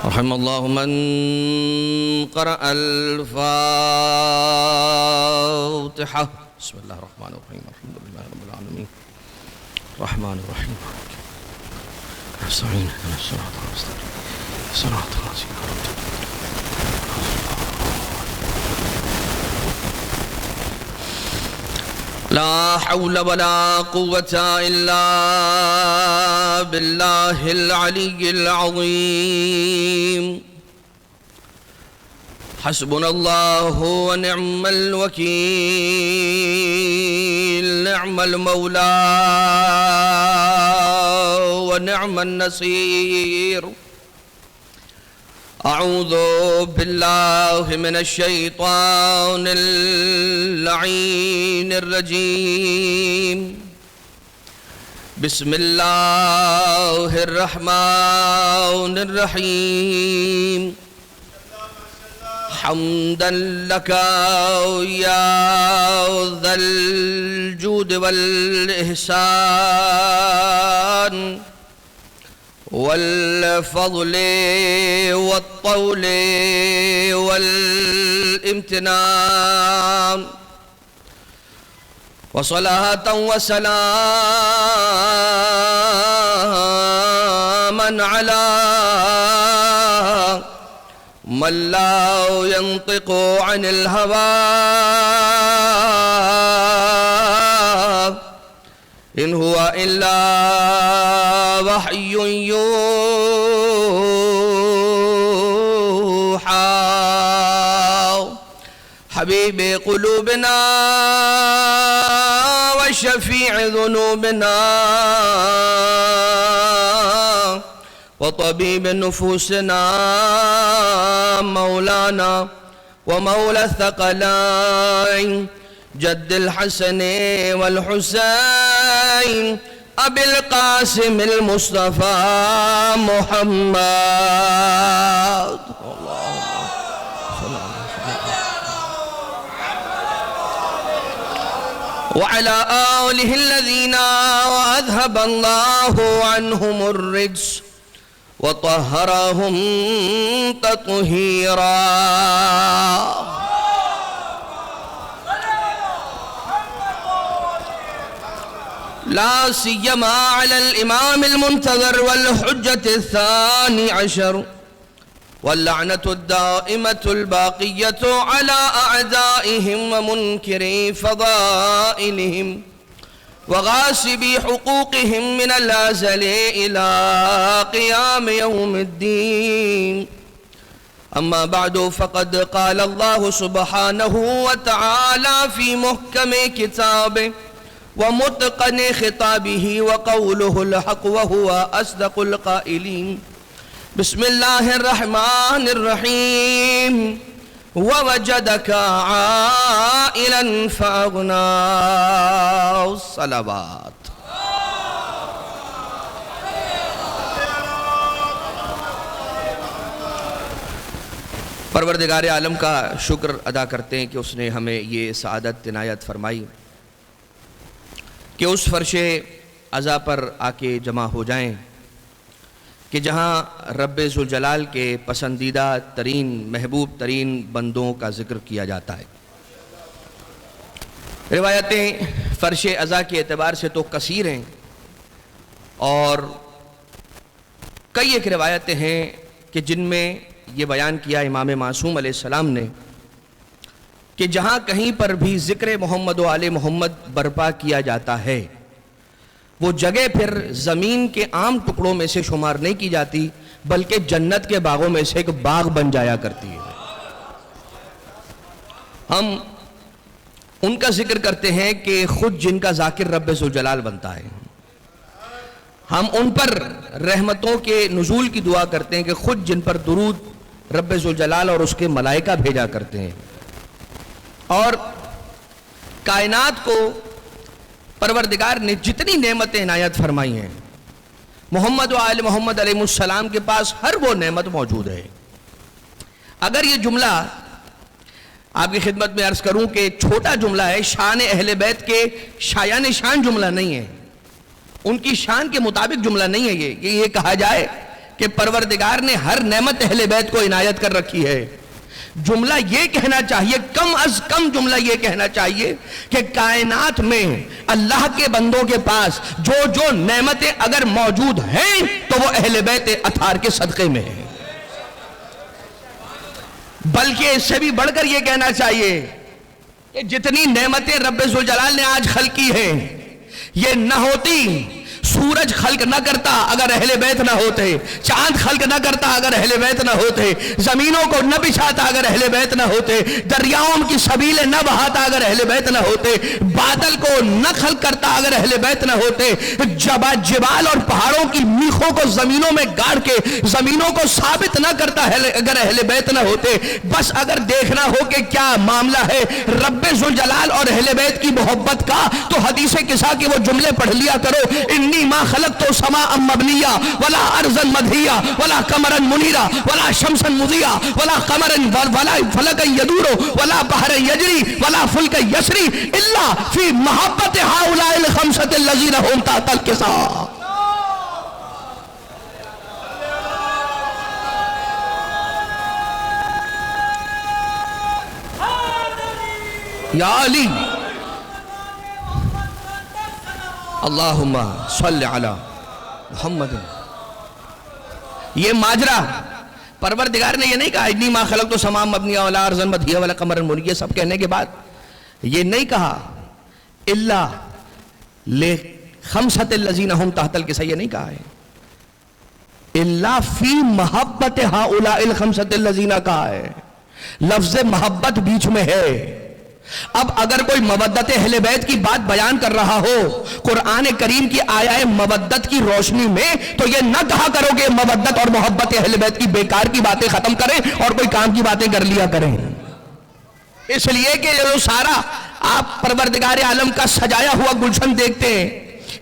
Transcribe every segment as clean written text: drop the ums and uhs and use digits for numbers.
رحم اللہ من قرأ الفاتحہ. بسم اللہ الرحمن الرحیم الحمد للہ رب العالمین الرحمن الرحیم نستعین اهدنا الصراط المستقیم صراط الذین أنعمت عليهم. لا حول ولا قوة إلا بالله العلي العظيم. حسبنا الله ونعم الوكيل، نعم المولى ونعم النصير. أعوذ بالله من الشيطان اللعين الرجيم. بسم الله الرحمن الرحيم. حمدا لك يا ذا الجود والإحسان والفضل والطول والامتنان، وصلاة وسلاما على من لا ينطق عن الهوى إن هو إلا وحي يوحى. حبيب قلوبنا وشفيع ذنوبنا وطبيب نفوسنا مولانا ومولى الثقلين جد الحسن والحسين أبي القاسم المصطفى محمد. وعلى آله الذين وأذهب الله عنهم الرجس وطهرهم تطهيرا. لا سيما على الإمام المنتظر والحجة الثاني عشر واللعنة الدائمة الباقية على أعدائهم ومنكري فضائلهم وغاصبي حقوقهم من الأزل إلى قيام يوم الدين. أما بعد، فقد قال الله سبحانه وتعالى في محكم كتابه ومتقن خطابه وقوله الحق وهو أصدق القائلين. بسم الله الرحمن الرحيم. ووجدك عائلا فأغنى. الصلوات. پروردگار عالم کا شکر ادا کرتے ہیں کہ اس نے ہمیں یہ سعادت عنایت فرمائی کہ اس فرش عزا پر آ کے جمع ہو جائیں کہ جہاں رب ذوالجلال کے پسندیدہ ترین محبوب ترین بندوں کا ذکر کیا جاتا ہے. روایتیں فرش عزا کے اعتبار سے تو کثیر ہیں، اور کئی ایک روایتیں ہیں کہ جن میں یہ بیان کیا امام معصوم علیہ السلام نے کہ جہاں کہیں پر بھی ذکر محمد و آل محمد برپا کیا جاتا ہے وہ جگہ پھر زمین کے عام ٹکڑوں میں سے شمار نہیں کی جاتی، بلکہ جنت کے باغوں میں سے ایک باغ بن جایا کرتی ہے. ہم ان کا ذکر کرتے ہیں کہ خود جن کا ذاکر رب ذوالجلال بنتا ہے، ہم ان پر رحمتوں کے نزول کی دعا کرتے ہیں کہ خود جن پر درود رب ذوالجلال اور اس کے ملائکہ بھیجا کرتے ہیں. اور کائنات کو پروردگار نے جتنی نعمتیں عنایت فرمائی ہیں، محمد و آل محمد علیہ السلام کے پاس ہر وہ نعمت موجود ہے. اگر یہ جملہ آپ کی خدمت میں عرض کروں کہ چھوٹا جملہ ہے، شان اہل بیت کے شایان شان جملہ نہیں ہے، ان کی شان کے مطابق جملہ نہیں ہے. یہ کہا جائے کہ پروردگار نے ہر نعمت اہل بیت کو عنایت کر رکھی ہے. جملہ یہ کہنا چاہیے، کم از کم جملہ یہ کہنا چاہیے کہ کائنات میں اللہ کے بندوں کے پاس جو جو نعمتیں اگر موجود ہیں تو وہ اہل بیت اطہار کے صدقے میں ہیں. بلکہ اس سے بھی بڑھ کر یہ کہنا چاہیے کہ جتنی نعمتیں رب ذوالجلال نے آج خلق کی ہیں یہ نہ ہوتی، سورج خلق نہ کرتا اگر اہل بیت نہ ہوتے، چاند خلق نہ کرتا اگر اہل بیت نہ ہوتے، زمینوں کو نہ بچھاتا اگر اہل بیت نہ ہوتے، دریاؤں کی سبیلیں نہ بہاتا اگر اہل بیت نہ ہوتے، بادل کو نہ خلق کرتا اگر اہل بیت نہ ہوتے، جبال اور پہاڑوں کی میخوں کو زمینوں میں گاڑ کے زمینوں کو ثابت نہ کرتا اگر اہل بیت نہ ہوتے. بس اگر دیکھنا ہو کہ کیا معاملہ ہے رب ذوالجلال اور اہل بیت کی محبت کا تو حدیث قصہ کے وہ جملے پڑھ لیا کرو. انی ما خلقت سماء مبنیہ ولا ارضا مدھیہ ولا قمرا منیرا ولا شمسا مضیہ ولا قمرا ولا فلکا یدور ولا بحر یجری ولا فلک یسری الا فی محبت ہؤلاء الخمسۃ الذین هم تحت الکساء. یا علی اللہم صلی علی محمد. یہ ماجرا پروردگار نے یہ نہیں کہا انی ما خلقت السماء مبنیہ ولا ارضا مدھیہ ولا قمرا منیرا، یہ سب کہنے کے بعد یہ نہیں کہا الا لخمسۃ الذین هم تحت الکساء، یہ نہیں کہا ہے الا فی محبت ہؤلاء الخمسۃ الذین کہا ہے. لفظ محبت بیچ میں ہے. اب اگر کوئی مودت اہل بیت کی بات بیان کر رہا ہو قرآن کریم کی آیہ مودت کی روشنی میں تو یہ نہ کہا کرو کہ مودت اور محبت اہل بیت کی بیکار کی باتیں ختم کریں اور کوئی کام کی باتیں کر لیا کریں. اس لیے کہ جو سارا آپ پروردگار عالم کا سجایا ہوا گلشن دیکھتے ہیں،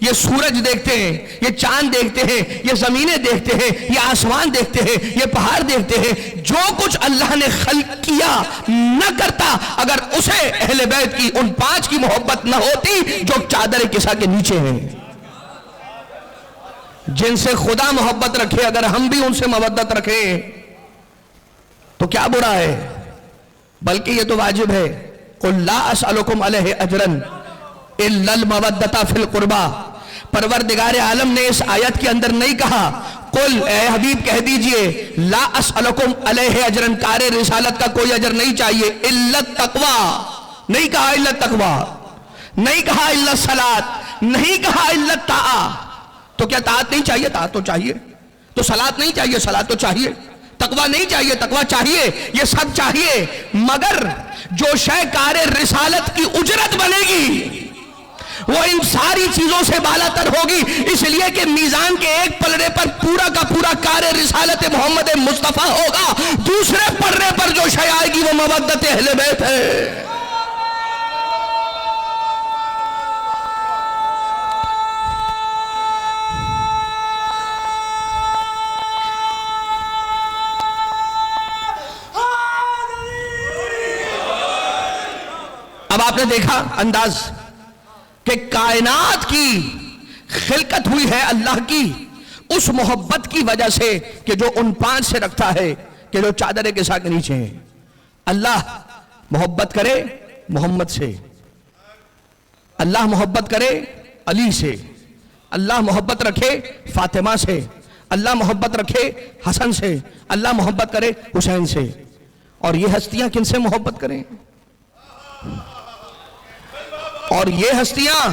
یہ سورج دیکھتے ہیں، یہ چاند دیکھتے ہیں، یہ زمینیں دیکھتے ہیں، یہ آسمان دیکھتے ہیں، یہ پہاڑ دیکھتے ہیں، جو کچھ اللہ نے خلق کیا نہ کرتا اگر اسے اہل بیت کی ان 5 کی محبت نہ ہوتی جو چادر کسا کے نیچے ہیں. جن سے خدا محبت رکھے اگر ہم بھی ان سے محبت رکھیں تو کیا برا ہے، بلکہ یہ تو واجب ہے. قل لا اسألکم علیہ اجرا الا المودۃ فی القربى. پروردگار عالم نے اس آیت کے اندر نہیں کہا قل اے حبیب کہہ دیجئے لا اسألکم علیہ اجرا، کار رسالت کا کوئی اجر نہیں چاہیے، الا التقوی، نہیں کہا الا التقوی، نہیں کہا الا الصلاۃ، نہیں کہا الا الطاعہ. تو کیا طاعت نہیں چاہیے؟ طاعت تو چاہیے. تو صلاۃ نہیں چاہیے؟ صلاۃ تو چاہیے. تقوی نہیں چاہیے؟ تقوی چاہیے. یہ سب چاہیے، مگر جو شے کار رسالت کی اجرت بنے گی وہ ان ساری چیزوں سے بالا تر ہوگی. اس لیے کہ میزان کے ایک پلڑے پر پورا کا پورا کار رسالت محمد مصطفیٰ ہوگا، دوسرے پلڑے پر جو شے آئے گی وہ مودت اہل بیت ہے. اب آپ نے دیکھا انداز کہ کائنات کی خلقت ہوئی ہے اللہ کی اس محبت کی وجہ سے کہ جو ان 5 سے رکھتا ہے کہ جو چادر کے ساتھ نیچے ہیں. اللہ محبت کرے محمد سے، اللہ محبت کرے علی سے، اللہ محبت رکھے فاطمہ سے، اللہ محبت رکھے حسن سے، اللہ محبت کرے حسین سے. اور یہ ہستیاں کن سے محبت کریں؟ اور یہ ہستیاں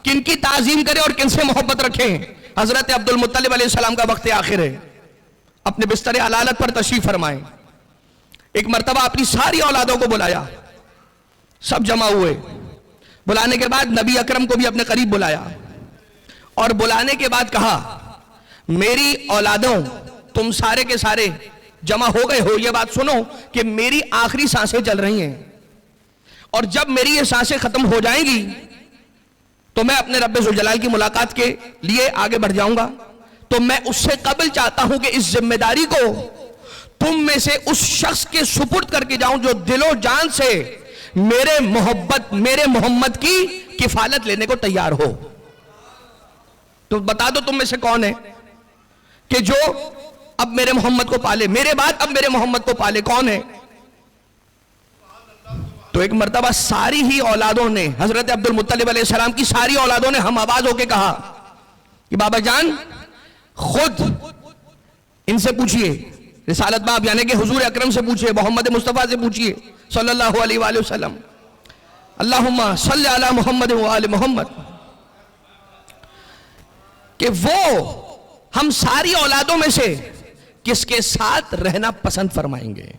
کن کی تعظیم کریں اور کن سے محبت رکھیں؟ حضرت عبد المطلب علیہ السلام کا وقت آخر ہے، اپنے بستر علالت پر تشریف فرمائیں. ایک مرتبہ اپنی ساری اولادوں کو بلایا، سب جمع ہوئے. بلانے کے بعد نبی اکرم کو بھی اپنے قریب بلایا اور بلانے کے بعد کہا میری اولادوں تم سارے کے سارے جمع ہو گئے ہو، یہ بات سنو کہ میری آخری سانسیں چل رہی ہیں اور جب میری یہ سانسیں ختم ہو جائیں گی تو میں اپنے رب ذوالجلال کی ملاقات کے لیے آگے بڑھ جاؤں گا. تو میں اس سے قبل چاہتا ہوں کہ اس ذمہ داری کو تم میں سے اس شخص کے سپرد کر کے جاؤں جو دل و جان سے میرے محمد کی کفالت لینے کو تیار ہو. تو بتا دو تم میں سے کون ہے کہ جو اب میرے محمد کو پالے، میرے بعد اب میرے محمد کو پالے، کون ہے؟ تو ایک مرتبہ ساری ہی اولادوں نے، حضرت عبد المطلب علیہ السلام کی ساری اولادوں نے ہم آواز ہو کے کہا کہ بابا جان خود ان سے پوچھئے، رسالت باب یعنی کہ حضور اکرم سے پوچھئے، محمد مصطفیٰ سے پوچھئے صلی اللہ علیہ وآلہ وسلم، اللہم صلی علی محمد وآل محمد، کہ وہ ہم ساری اولادوں میں سے کس کے ساتھ رہنا پسند فرمائیں گے۔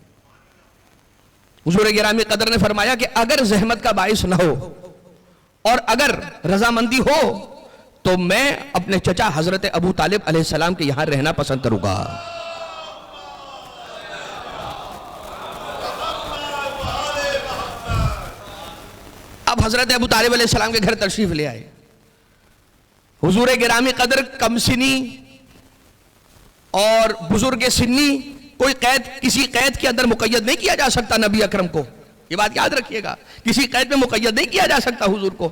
حضور گرامی قدر نے فرمایا کہ اگر زحمت کا باعث نہ ہو اور اگر رضامندی ہو تو میں اپنے چچا حضرت ابو طالب علیہ السلام کے یہاں رہنا پسند کروں گا۔ اب حضرت ابو طالب علیہ السلام کے گھر تشریف لے آئے۔ حضور گرامی قدر کم سنی اور بزرگ سنی، کوئی قید کسی قید کے اندر مقید نہیں کیا جا سکتا نبی اکرم کو، یہ بات یاد رکھیے گا، کسی قید میں مقید نہیں کیا جا سکتا حضور کو۔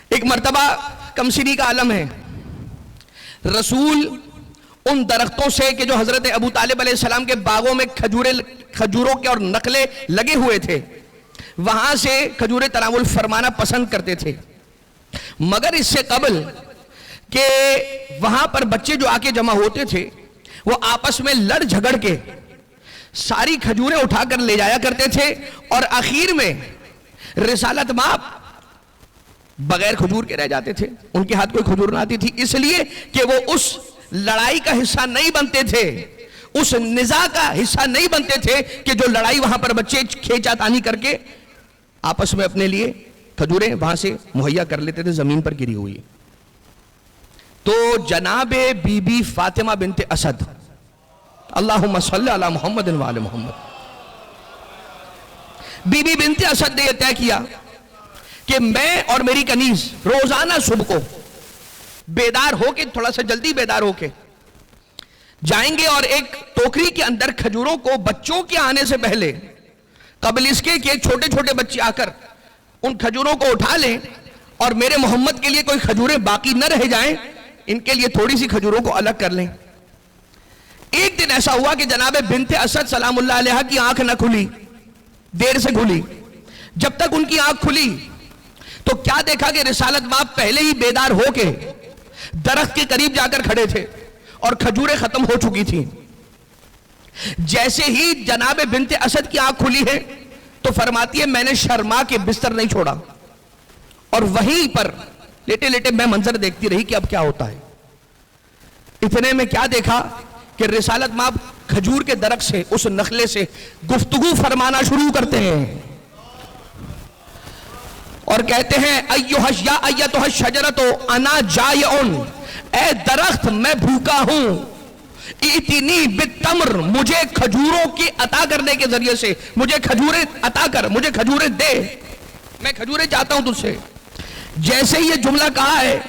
ایک مرتبہ کم سنی کا عالم ہے، رسول ان درختوں سے کہ جو حضرت ابو طالب علیہ السلام کے باغوں میں کھجوروں کے اور نخلے لگے ہوئے تھے، وہاں سے کھجوریں تناول فرمانا پسند کرتے تھے، مگر اس سے قبل کہ وہاں پر بچے جو آ کے جمع ہوتے تھے وہ آپس میں لڑ جھگڑ کے ساری کھجوریں اٹھا کر لے جایا کرتے تھے، اور آخر میں رسالت مآب بغیر کھجور کے رہ جاتے تھے، ان کے ہاتھ کوئی کھجور نہ آتی تھی، اس لیے کہ وہ اس لڑائی کا حصہ نہیں بنتے تھے، اس نزاع کا حصہ نہیں بنتے تھے کہ جو لڑائی وہاں پر بچے کھینچا تانی کر کے آپس میں اپنے لیے کھجوریں وہاں سے مہیا کر لیتے تھے زمین پر گری ہوئی۔ تو جناب بی بی فاطمہ بنت اسد، اللہم صلی علی محمد وآل محمد، بی بی بنت اسد نے یہ طے کیا کہ میں اور میری کنیز روزانہ صبح کو بیدار ہو کے، تھوڑا سا جلدی بیدار ہو کے جائیں گے اور ایک ٹوکری کے اندر کھجوروں کو بچوں کے آنے سے پہلے، قبل اس کے کہ چھوٹے چھوٹے بچے آ کر ان کھجوروں کو اٹھا لیں اور میرے محمد کے لیے کوئی کھجوریں باقی نہ رہ جائیں، ان کے لیے تھوڑی سی کھجوروں کو الگ کر لیں۔ ایک دن ایسا ہوا کہ جناب بنت اسد سلام اللہ علیہ کی آنکھ نہ کھلی، دیر سے کھلی۔ جب تک ان کی آنکھ کھلی تو کیا دیکھا کہ رسالت مآب پہلے ہی بیدار ہو کے درخت کے قریب جا کر کھڑے تھے اور کھجوریں ختم ہو چکی تھیں۔ جیسے ہی جناب بنت اسد کی آنکھ کھلی ہے تو فرماتی ہے میں نے شرما کے بستر نہیں چھوڑا اور وہیں پر لیٹے لیٹے میں منظر دیکھتی رہی کہ اب کیا ہوتا ہے۔ اتنے میں کیا دیکھا کہ رسالت مآب کھجور کے درخت سے، اس نخلے سے گفتگو فرمانا شروع کرتے ہیں اور کہتے ہیں یا ایتھا الشجرۃ انا جائعن، اے درخت میں بھوکا ہوں، ائتنی بالتمر، مجھے کھجوروں کی عطا کرنے کے ذریعے سے مجھے کھجوریں عطا کر، مجھے کھجوریں دے، میں کھجوریں چاہتا ہوں تجھ سے۔ جیسے یہ جملہ کہا ہے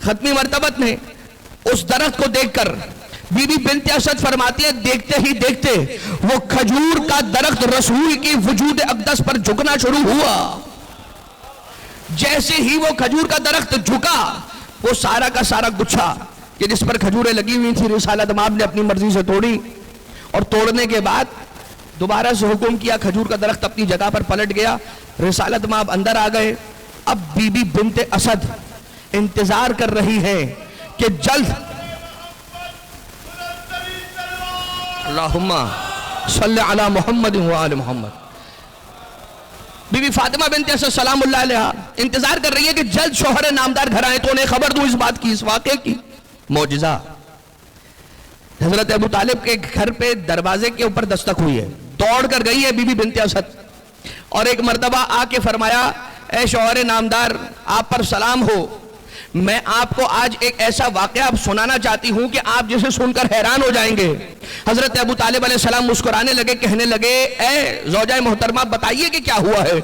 ختمی مرتبت نے، اس درخت کو دیکھ کر بی بی بنت اسد فرماتی ہے دیکھتے ہی دیکھتے وہ کھجور کا درخت رسول کی وجود اقدس پر جھکنا شروع ہوا۔ جیسے ہی وہ کھجور کا درخت جھکا، وہ سارا کا سارا گچھا کہ جس پر کھجوریں لگی ہوئی تھی رسالت مآب نے اپنی مرضی سے توڑی، اور توڑنے کے بعد دوبارہ سے حکم کیا، کھجور کا درخت اپنی جگہ پر پلٹ گیا، رسالت مآب اندر آ گئے۔ اب بی بی بنت اسد انتظار کر رہی ہے کہ جلد، اللہم صلی علی محمد وآل محمد، بی بی فاطمہ بنت اسد سلام اللہ علیہ انتظار کر رہی ہے کہ جلد شوہر نامدار گھر آئے تو انہیں خبر دوں اس بات کی، اس واقعے کی۔ معجزہ، حضرت ابو طالب کے گھر پہ دروازے کے اوپر دستک ہوئی ہے، دوڑ کر گئی ہے بی بی بنت اسد اور ایک مرتبہ آ کے فرمایا اے شوہر نامدار آپ پر سلام ہو، میں آپ کو آج ایک ایسا واقعہ سنانا چاہتی ہوں کہ آپ جسے سن کر حیران ہو جائیں گے۔ حضرت ابو طالب علیہ السلام مسکرانے لگے، کہنے لگے اے زوجہ محترمہ بتائیے کہ کیا ہوا ہے۔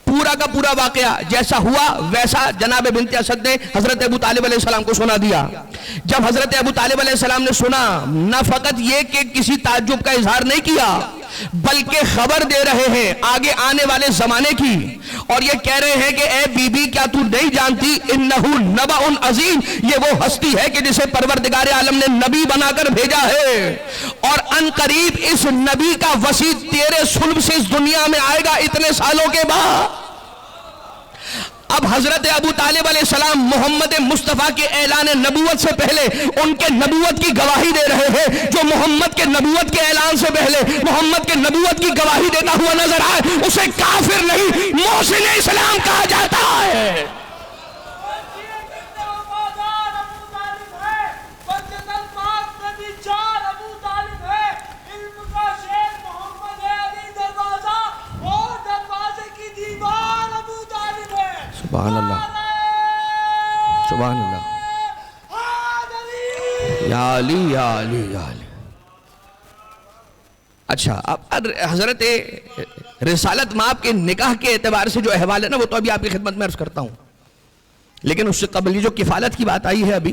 پورا کا پورا واقعہ جیسا ہوا ویسا جناب بنت اسد نے حضرت ابو طالب علیہ السلام کو سنا دیا۔ جب حضرت ابو طالب علیہ السلام نے سنا، نہ فقط یہ کہ کسی تعجب کا اظہار نہیں کیا بلکہ خبر دے رہے ہیں آگے آنے والے زمانے کی، اور یہ کہہ رہے ہیں کہ اے بی بی کیا تو نہیں جانتی انہو نبأ عظیم، یہ وہ ہستی ہے کہ جسے پروردگار عالم نے نبی بنا کر بھیجا ہے، اور ان قریب اس نبی کا وسیع تیرے صلب سے اس دنیا میں آئے گا اتنے سالوں کے بعد۔ اب حضرت ابو طالب علیہ السلام محمد مصطفیٰ کے اعلان نبوت سے پہلے ان کے نبوت کی گواہی دے رہے ہیں۔ جو محمد کے نبوت کے اعلان سے پہلے محمد کے نبوت کی گواہی دیتا ہوا نظر آئے، اسے کافر نہیں محسن اسلام کہا جاتا ہے۔ سبحان اللہ، سبحان اللہ، یا علی یا علی یا علی۔ اچھا، اب حضرت رسالت مآب کے نکاح کے اعتبار سے جو احوال ہے نا، وہ تو ابھی آپ کی خدمت میں عرض کرتا ہوں، لیکن اس سے قبل یہ جو کفالت کی بات آئی ہے ابھی،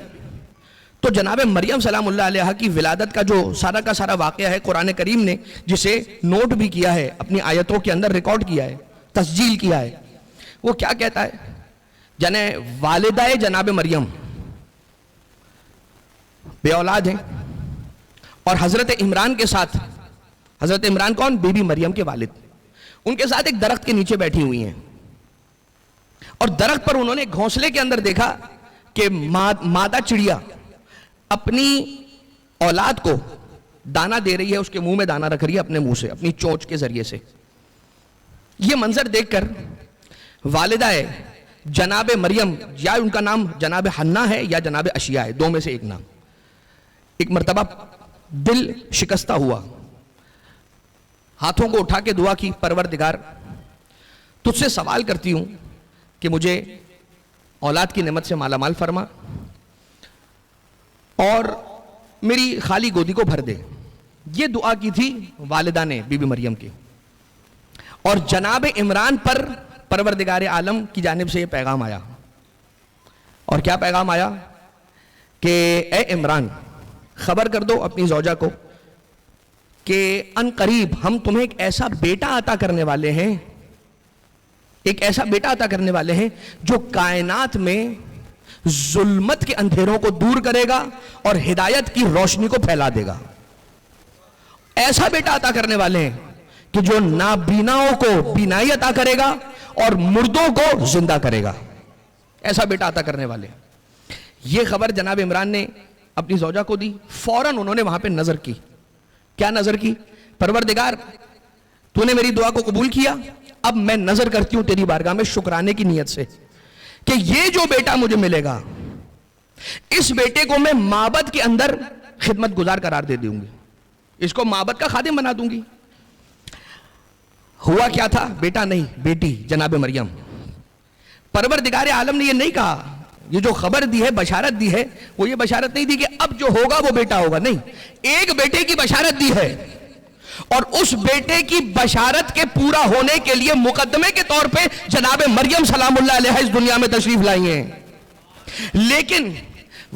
تو جناب مریم سلام اللہ علیہ کی ولادت کا جو سارا کا سارا واقعہ ہے، قرآن کریم نے جسے نوٹ بھی کیا ہے، اپنی آیتوں کے اندر ریکارڈ کیا ہے، تسجیل کیا ہے، وہ کیا کہتا ہے؟ والدہ جناب مریم بے اولاد ہیں، اور حضرت عمران کے ساتھ، حضرت عمران کون؟ بی بی مریم کے والد، ان کے ساتھ ایک درخت کے نیچے بیٹھی ہوئی ہیں، اور درخت پر انہوں نے گھونسلے کے اندر دیکھا کہ مادہ چڑیا اپنی اولاد کو دانا دے رہی ہے، اس کے منہ میں دانا رکھ رہی ہے اپنے منہ سے، اپنی چونچ کے ذریعے سے۔ یہ منظر دیکھ کر والدہ جناب مریم، یا ان کا نام جناب حنا ہے یا جناب اشیاء ہے، دو میں سے ایک نام، ایک مرتبہ دل شکستہ ہوا، ہاتھوں کو اٹھا کے دعا کی، پروردگار تجھ سے سوال کرتی ہوں کہ مجھے اولاد کی نعمت سے مالا مال فرما اور میری خالی گودی کو بھر دے۔ یہ دعا کی تھی والدہ نے بی بی مریم کی، اور جناب عمران پر پروردگار عالم کی جانب سے یہ پیغام آیا، اور کیا پیغام آیا کہ اے عمران خبر کر دو اپنی زوجہ کو کہ ان قریب ہم تمہیں ایک ایسا بیٹا عطا کرنے والے ہیں، ایک ایسا بیٹا عطا کرنے والے ہیں جو کائنات میں ظلمت کے اندھیروں کو دور کرے گا اور ہدایت کی روشنی کو پھیلا دے گا۔ ایسا بیٹا عطا کرنے والے ہیں کہ جو نابیناؤں کو بینائی عطا کرے گا اور مردوں کو زندہ کرے گا، ایسا بیٹا عطا کرنے والے۔ یہ خبر جناب عمران نے اپنی زوجہ کو دی، فوراً انہوں نے وہاں پہ نظر کی۔ کیا نظر کی؟ پروردگار تو نے میری دعا کو قبول کیا، اب میں نظر کرتی ہوں تیری بارگاہ میں شکرانے کی نیت سے کہ یہ جو بیٹا مجھے ملے گا، اس بیٹے کو میں معبد کے اندر خدمت گزار قرار دے دوں گی، اس کو معبد کا خادم بنا دوں گی۔ ہوا کیا تھا؟ بیٹا نہیں، بیٹی جناب مریم۔ پروردگار عالم نے یہ نہیں کہا، یہ جو خبر دی ہے، بشارت دی ہے، وہ یہ بشارت نہیں دی کہ اب جو ہوگا وہ بیٹا ہوگا، نہیں، ایک بیٹے کی بشارت دی ہے، اور اس بیٹے کی بشارت کے پورا ہونے کے لیے مقدمے کے طور پہ جناب مریم سلام اللہ علیہ اس دنیا میں تشریف لائی ہیں۔ لیکن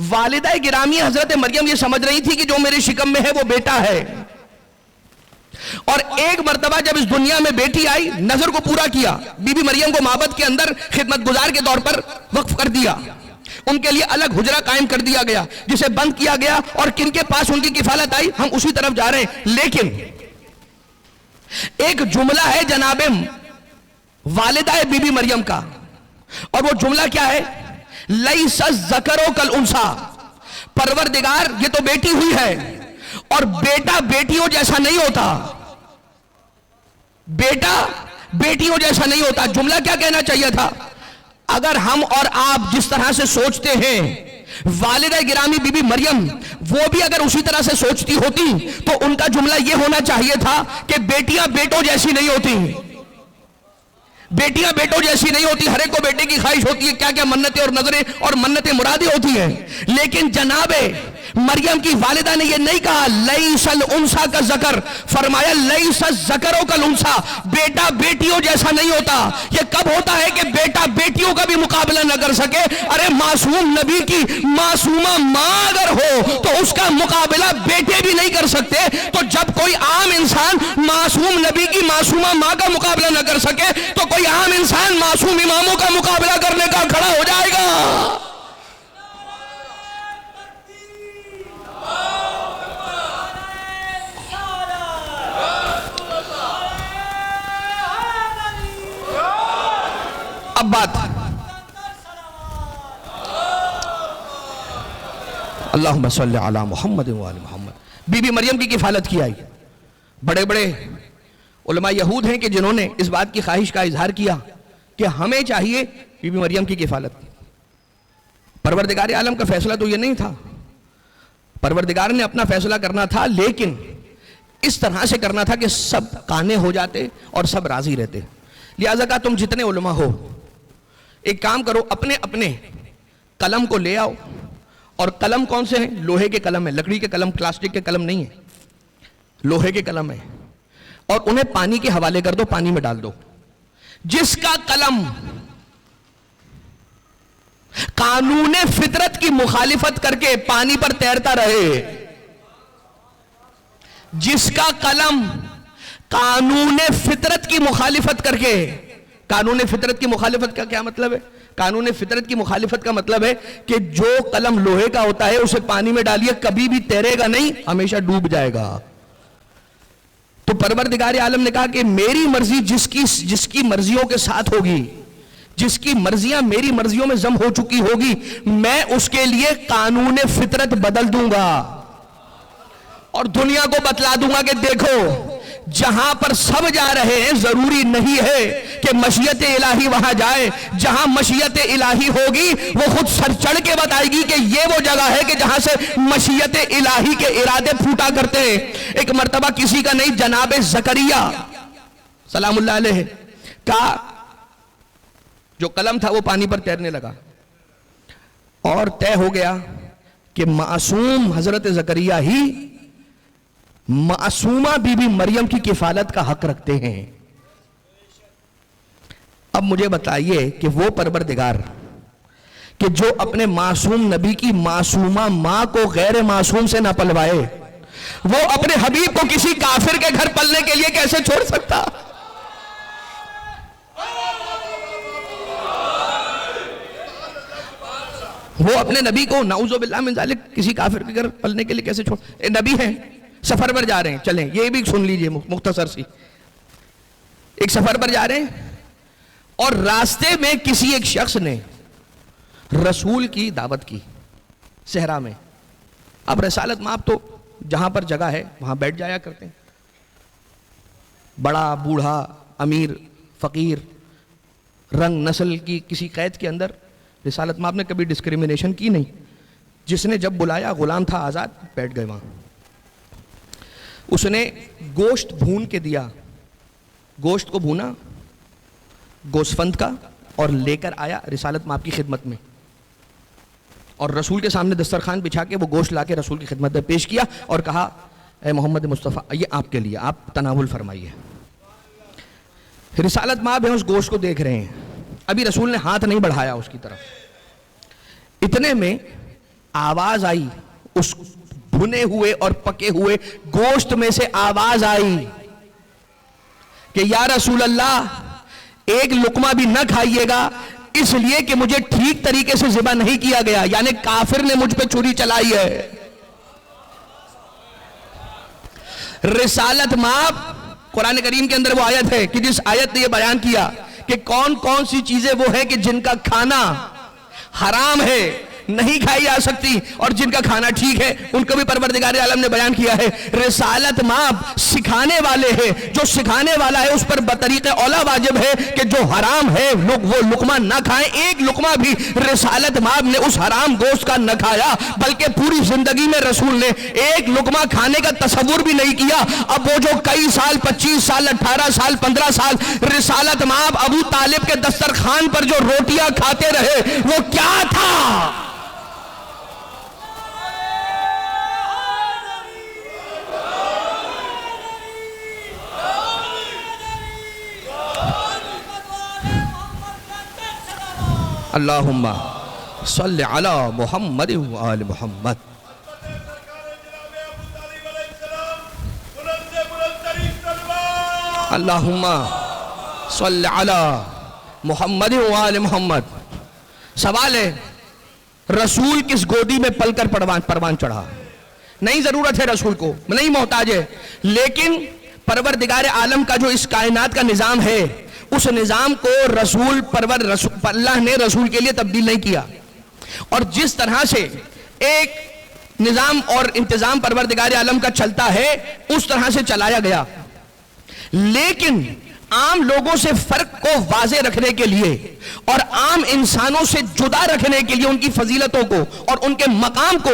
والدہ گرامی حضرت مریم یہ سمجھ رہی تھی کہ جو میرے شکم میں ہے وہ بیٹا ہے، اور ایک مرتبہ جب اس دنیا میں بیٹی آئی، نظر کو پورا کیا، بی بی مریم کو معبد کے اندر خدمت گزار کے طور پر وقف کر دیا، ان کے لیے الگ حجرہ قائم کر دیا گیا جسے بند کیا گیا، اور کن کے پاس ان کی کفالت آئی ہم اسی طرف جا رہے ہیں۔ لیکن ایک جملہ ہے جناب والدہ بی بی مریم کا، اور وہ جملہ کیا ہے؟ لیس الذکر کالانثی، پروردگار یہ تو بیٹی ہوئی ہے، اور بیٹا بیٹیوں جیسا نہیں ہوتا، بیٹا بیٹیوں جیسا نہیں ہوتا۔ جملہ کیا کہنا چاہیے تھا؟ اگر ہم اور آپ جس طرح سے سوچتے ہیں، والدہ گرامی بی بی مریم وہ بھی اگر اسی طرح سے سوچتی ہوتی تو ان کا جملہ یہ ہونا چاہیے تھا کہ بیٹیاں بیٹوں جیسی نہیں ہوتی، بیٹیاں بیٹوں جیسی نہیں ہوتی، ہر ایک کو بیٹے کی خواہش ہوتی ہے، کیا کیا منتیں اور نظریں اور منتیں مرادیں ہوتی ہیں، لیکن جناب مریم کی والدہ نے یہ نہیں کہا لیس الانثی کا ذکر، فرمایا لیس الذکر کالانثی، بیٹا بیٹیوں جیسا نہیں ہوتا۔ یہ کب ہوتا ہے کہ بیٹا بیٹیوں کا بھی مقابلہ نہ کر سکے؟ ارے معصوم نبی کی معصومہ ماں اگر ہو تو اس کا مقابلہ بیٹے بھی نہیں کر سکتے، تو جب کوئی عام انسان انسان معصوم نبی کی معصومہ ماں کا مقابلہ نہ کر سکے تو کوئی عام انسان معصوم اماموں کا مقابلہ کرنے کا کھڑا ہو جائے گا. اب بات اللہم صلی علی محمد و آل محمد. بی بی مریم کی کفالت کی آئی. بڑے بڑے علماء یہود ہیں کہ جنہوں نے اس بات کی خواہش کا اظہار کیا کہ ہمیں چاہیے بی بی مریم کی کفالت. پروردگار عالم کا فیصلہ تو یہ نہیں تھا. پروردگار نے اپنا فیصلہ کرنا تھا لیکن اس طرح سے کرنا تھا کہ سب قانے ہو جاتے اور سب راضی رہتے. لہذا کہا تم جتنے علماء ہو ایک کام کرو, اپنے اپنے قلم کو لے آؤ. اور قلم کون سے ہیں؟ لوہے کے قلم ہیں, لکڑی کے قلم, پلاسٹک کے قلم نہیں ہیں, لوہے کے قلم ہیں. اور انہیں پانی کے حوالے کر دو, پانی میں ڈال دو. جس کا قلم قانون فطرت کی مخالفت کر کے پانی پر تیرتا رہے, جس کا قلم قانون فطرت کی مخالفت کر کے, قانون فطرت کی مخالفت کا کیا مطلب ہے؟ قانون فطرت کی مخالفت کا مطلب ہے کہ جو قلم لوہے کا ہوتا ہے اسے پانی میں ڈالیے کبھی بھی تیرے گا نہیں, ہمیشہ ڈوب جائے گا. تو پروردگار عالم نے کہا کہ میری مرضی جس کی مرضیوں کے ساتھ ہوگی, جس کی مرضیاں میری مرضیوں میں ضم ہو چکی ہوگی, میں اس کے لیے قانون فطرت بدل دوں گا اور دنیا کو بتلا دوں گا کہ دیکھو جہاں پر سب جا رہے ہیں ضروری نہیں ہے کہ مشیت الہی وہاں جائے. جہاں مشیت الہی ہوگی وہ خود سر چڑھ کے بتائے گی کہ یہ وہ جگہ ہے کہ جہاں سے مشیت الہی کے ارادے پھوٹا کرتے ہیں. ایک مرتبہ کسی کا نہیں, جناب زکریا سلام اللہ علیہ کا جو قلم تھا وہ پانی پر تیرنے لگا اور طے ہو گیا کہ معصوم حضرت زکریا ہی معصومہ بی بی مریم کی کفالت کا حق رکھتے ہیں. اب مجھے بتائیے کہ وہ پروردگار کہ جو اپنے معصوم نبی کی معصومہ ماں کو غیر معصوم سے نہ پلوائے, وہ اپنے حبیب کو کسی کافر کے گھر پلنے کے لیے کیسے چھوڑ سکتا؟ وہ اپنے نبی کو نعوذ باللہ من ذالک کسی کافر کے گھر پلنے کے لیے کیسے چھوڑ؟ نبی ہیں, سفر پر جا رہے ہیں, چلیں یہ بھی سن لیجئے مختصر سی. ایک سفر پر جا رہے ہیں اور راستے میں کسی ایک شخص نے رسول کی دعوت کی صحرا میں. اب رسالت مآب تو جہاں پر جگہ ہے وہاں بیٹھ جایا کرتے ہیں. بڑا بوڑھا امیر فقیر رنگ نسل کی کسی قید کے اندر رسالت مآب نے کبھی ڈسکریمنیشن کی نہیں. جس نے جب بلایا غلام تھا آزاد, بیٹھ گئے وہاں. اس نے گوشت بھون کے دیا, گوشت کو بھونا گوسفند کا اور لے کر آیا رسالت مآب کی خدمت میں اور رسول کے سامنے دسترخوان بچھا کے وہ گوشت لا کے رسول کی خدمت میں پیش کیا اور کہا اے محمد مصطفیٰ یہ آپ کے لیے, آپ تناول فرمائیے. رسالت مآب ہیں اس گوشت کو دیکھ رہے ہیں, ابھی رسول نے ہاتھ نہیں بڑھایا اس کی طرف. اتنے میں آواز آئی, اس بھنے ہوئے اور پکے ہوئے گوشت میں سے آواز آئی کہ یا رسول اللہ ایک لقمہ بھی نہ کھائیے گا اس لیے کہ مجھے ٹھیک طریقے سے ذبح نہیں کیا گیا, یعنی کافر نے مجھ پہ چھری چلائی ہے. رسالت مآب قرآن کریم کے اندر وہ آیت ہے کہ جس آیت نے یہ بیان کیا کہ کون کون سی چیزیں وہ ہیں کہ جن کا کھانا حرام ہے, نہیں کھائی جا سکتی, اور جن کا کھانا ٹھیک ہے ان کو بھی پروردگار عالم نے بیان کیا ہے. رسالت مآب سکھانے والے ہیں, جو سکھانے والا ہے اس پر بطریق اولا واجب ہے کہ جو حرام ہے وہ لقمہ نہ کھائیں. ایک لقمہ بھی رسالت مآب نے اس حرام گوشت کا نہ کھایا, بلکہ پوری زندگی میں رسول نے ایک لقمہ کھانے کا تصور بھی نہیں کیا. اب وہ جو کئی سال 25 سال 18 سال 15 سال رسالت مآب ابو طالب کے دسترخوان پر جو روٹیاں کھاتے رہے وہ کیا تھا؟ اللہم صلی علی محمد و آل محمد. اللہم صلی علی محمد وآل محمد. سوال ہے رسول کس گودی میں پل کر پروان چڑھا؟ نہیں ضرورت ہے رسول کو، نہیں محتاج ہے، لیکن پروردگار عالم کا جو اس کائنات کا نظام ہے اس نظام کو اللہ نے رسول کے لیے تبدیل نہیں کیا. اور جس طرح سے ایک نظام اور انتظام پروردگار عالم کا چلتا ہے اس طرح سے چلایا گیا، لیکن عام لوگوں سے فرق کو واضح رکھنے کے لیے اور عام انسانوں سے جدا رکھنے کے لیے ان کی فضیلتوں کو اور ان کے مقام کو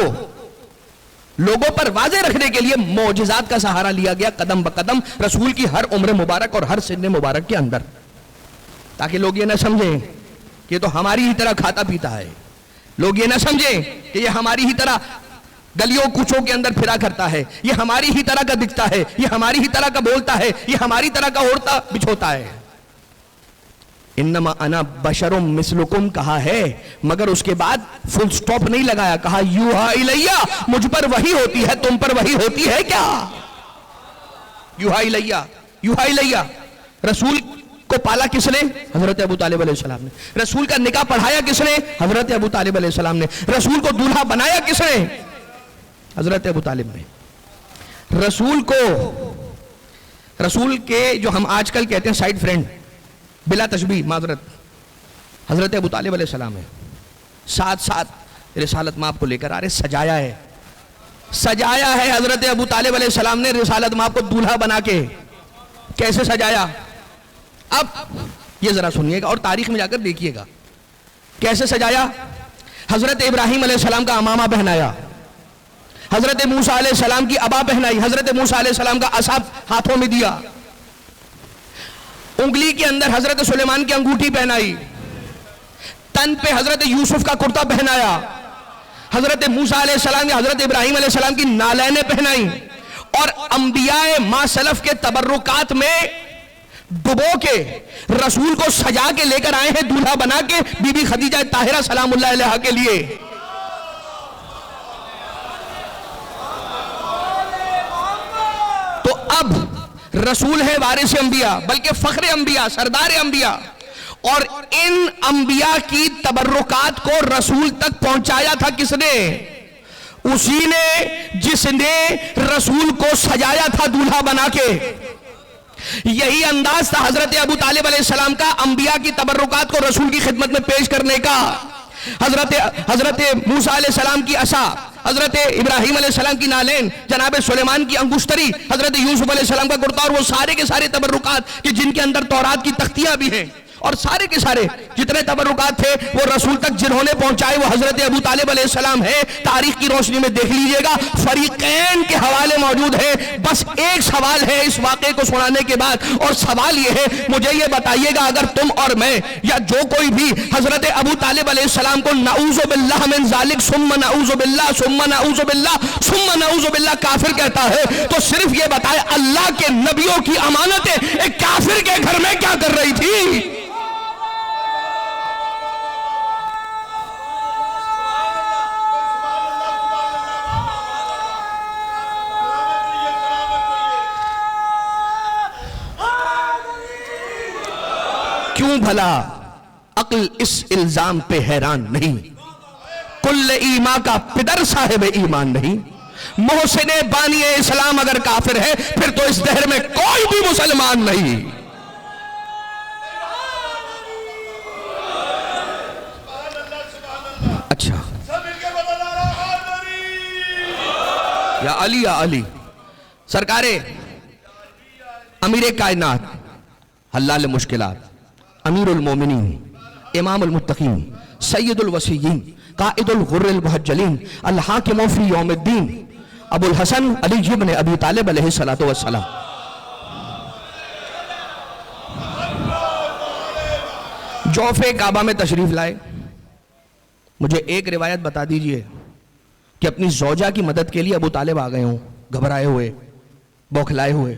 لوگوں پر واضح رکھنے کے لیے معجزات کا سہارا لیا گیا قدم بقدم رسول کی ہر عمر مبارک اور ہر سن مبارک کے اندر، تاکہ لوگ یہ نہ سمجھیں کہ یہ تو ہماری ہی طرح کھاتا پیتا ہے، لوگ یہ نہ سمجھیں کہ یہ ہماری ہی طرح گلیوں کوچوں کے اندر پھرا کرتا ہے، یہ ہماری ہی طرح کا دکھتا ہے، یہ ہماری ہی طرح کا بولتا ہے، یہ ہماری طرح کا اوڑھتا بچھوتا ہے. انما انا بشر مثلکم کہا ہے، مگر اس کے بعد فل سٹاپ نہیں لگایا، کہا یوحا الیہ، مجھ پر وحی ہوتی ہے، تم پر وحی ہوتی ہے کیا؟ یوحا الیہ، یوحا الیہ. رسول کو پالا کس نے؟ حضرت ابو طالب علیہ السلام نے. رسول کا نکاح پڑھایا کس نے؟ حضرت ابو طالب علیہ السلام نے. رسول کو دولہا بنایا کس نے؟ حضرت ابو طالب نے. رسول کے جو ہم آج کل کہتے ہیں سائیڈ فرینڈ، بلا تشبیہ معذرت، حضرت ابو طالب علیہ السلام ہے. ساتھ ساتھ رسالت مآب کو لے کر آ رہے، سجایا ہے حضرت ابو طالب علیہ السلام نے رسالت مآب کو دولہا بنا کے. کیسے سجایا؟ اب یہ ذرا سنیے گا اور تاریخ میں جا کر دیکھیے گا کیسے سجایا. حضرت ابراہیم علیہ السلام کا امامہ پہنایا، حضرت موسیٰ علیہ السلام کی عبا پہنائی، حضرت موسیٰ علیہ السلام کا عصا ہاتھوں میں دیا، انگلی کے اندر حضرت سلیمان کی انگوٹھی پہنائی، تن پہ حضرت یوسف کا کرتا پہنایا، حضرت موسیٰ علیہ السلام یا حضرت ابراہیم علیہ السلام کی نالینیں پہنائی، اور انبیاء ما سلف کے تبرکات میں ڈبو کے رسول کو سجا کے لے کر آئے ہیں دولہا بنا کے بی بی خدیجہ طاہرہ سلام اللہ علیہا کے لیے. تو اب رسول ہے وارث انبیاء، بلکہ فخر انبیاء، سردار انبیاء، اور ان انبیاء کی تبرکات کو رسول تک پہنچایا تھا کس نے؟ اسی نے جس نے رسول کو سجایا تھا دولہا بنا کے. یہی انداز تھا حضرت ابو طالب علیہ السلام کا انبیاء کی تبرکات کو رسول کی خدمت میں پیش کرنے کا. حضرت موسیٰ علیہ السلام کی عصا، حضرت ابراہیم علیہ السلام کی نالین، جناب سلیمان کی انگشتری، حضرت یوسف علیہ السلام کا کرتا، اور وہ سارے کے سارے تبرکات کہ جن کے اندر تورات کی تختیاں بھی ہیں، اور سارے کے سارے جتنے تبرکات تھے وہ رسول تک جنہوں نے پہنچائے وہ حضرت ابو طالب علیہ السلام ہے. تاریخ کی روشنی میں دیکھ لیجئے گا، فریقین کے حوالے موجود ہے. بس ایک سوال ہے اس واقعے کو سنانے کے بعد، اور سوال یہ ہے، مجھے یہ بتائیے گا اگر تم اور میں یا جو کوئی بھی حضرت ابو طالب علیہ السلام کو نعوذ باللہ من ذالک ثم نعوذ باللہ ثم نعوذ باللہ ثم نعوذ باللہ کافر کہتا ہے، تو صرف یہ بتائے اللہ کے نبیوں کی امانتیں ایک کافر کے گھر میں کیا کر رہی تھی؟ کیوں بھلا عقل اس الزام پہ حیران نہیں؟ کل ایمان کا پدر صاحب ایمان نہیں. محسن بانی اسلام اگر کافر ہے پھر تو اس دہر میں کوئی بھی مسلمان نہیں. اچھا یا علی یا علی، سرکار امیر کائنات، حلال مشکلات، امیر المومنین، امام المتقین، سید الوسیین، قائد الغر المحجلین، الحاکم فی یوم الدین، ابو الحسن علی بن ابی طالب علیہ السلام. جوف کعبہ میں تشریف لائے. مجھے ایک روایت بتا دیجئے کہ اپنی زوجہ کی مدد کے لیے ابو طالب آ گئے ہوں، گھبرائے ہوئے، بوکھلائے ہوئے.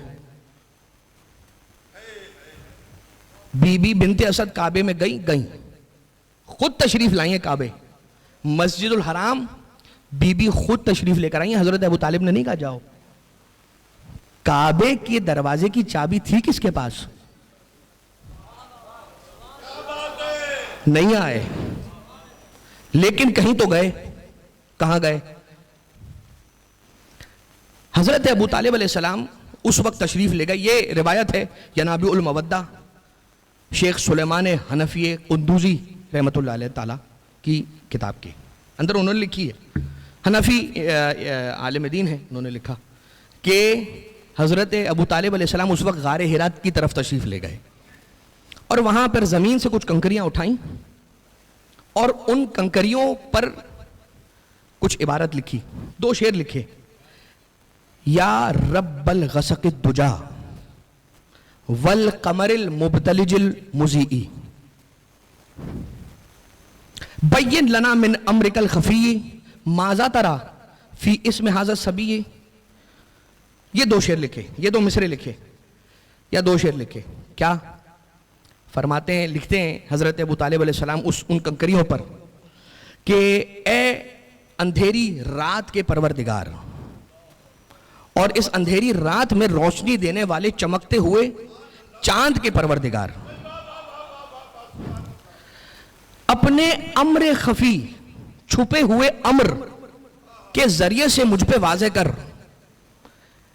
بی بی بنت اسد کعبے میں گئیں، خود تشریف لائیں کعبے. مسجد الحرام بی بی خود تشریف لے کر آئیں، حضرت ابو طالب نے نہیں کہا جاؤ. کعبے کے دروازے کی چابی تھی کس کے پاس؟ نہیں آئے، لیکن کہیں تو گئے. کہاں گئے؟ حضرت ابو طالب علیہ السلام اس وقت تشریف لے گئے. یہ روایت ہے ینابیع المودہ شیخ سلیمان حنفی قندوزی رحمۃ اللہ علیہ تعالیٰ کی کتاب کے اندر انہوں نے لکھی ہے. حنفی عالم دین ہے، انہوں نے لکھا کہ حضرت ابو طالب علیہ السلام اس وقت غار حرا کی طرف تشریف لے گئے اور وہاں پر زمین سے کچھ کنکریاں اٹھائیں اور ان کنکریوں پر کچھ عبارت لکھی. 2 شعر لکھے. یا رب الغسق الدجا والقمر المبتلج المضیء بین لنا من امرک الخفی ماذا ترى فی اسم ھذا الصبی. یہ 2 شعر لکھے، یہ 2 مصرے لکھے یا 2 شعر لکھے. کیا فرماتے ہیں، لکھتے ہیں حضرت ابو طالب علیہ السلام ان کنکریوں پر کہ اے اندھیری رات کے پروردگار اور اس اندھیری رات میں روشنی دینے والے چمکتے ہوئے چاند کے پروردگار، اپنے امر خفی چھپے ہوئے امر کے ذریعے سے مجھ پہ واضح کر